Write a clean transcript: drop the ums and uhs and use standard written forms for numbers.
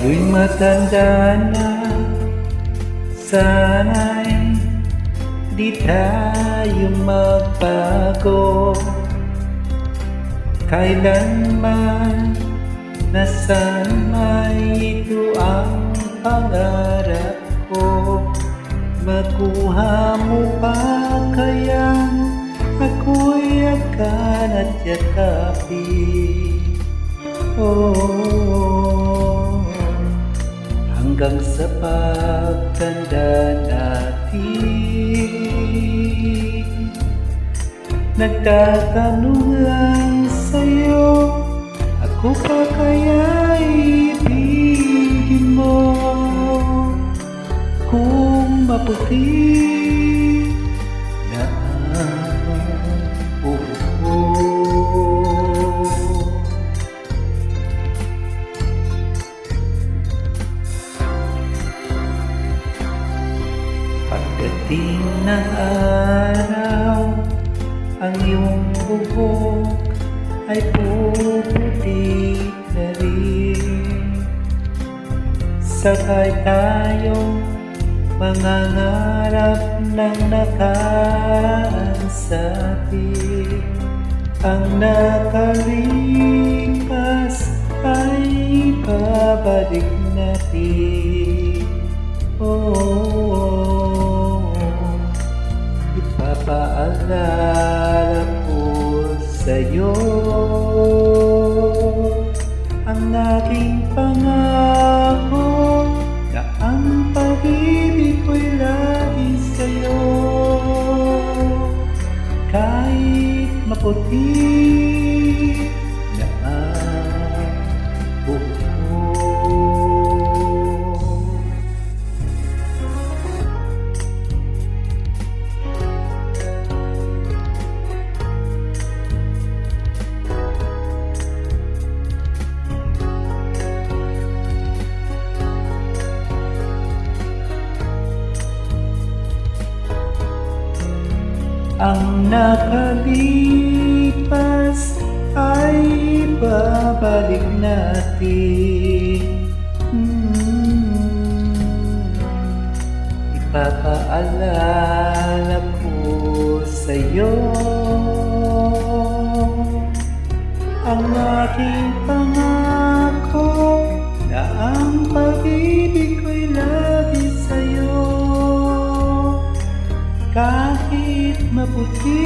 Tayo'y matanda na, sana'y di tayo magbago. Kailanman nasana'y ito ang pangarap ko. Makuha mo pa kayang ako'y akan at yakapin. Hanggang sa pagtanda natin, nagtatanong lang sa'yo, ako pa kaya ibigin mo? Kung maputi na ang buhok ko. Pagdating ng araw, ang iyong buhok ay puputi na rin. Sakay tayong mangangarap ng nakaraan sa atin. Ang nakalipas ay babalik natin. Ipapaalala ko sa'yo ang aking pangako, na ang pag-ibig ko'y lagi sa'yo. Kahit maputi na ang buhok mo. Ang nakalipas ay babalik natin. Ipapaalala ko sa'yo ang aking pangako, na ang pag-ibig ko'y lagi sa'yo. Kahit maputi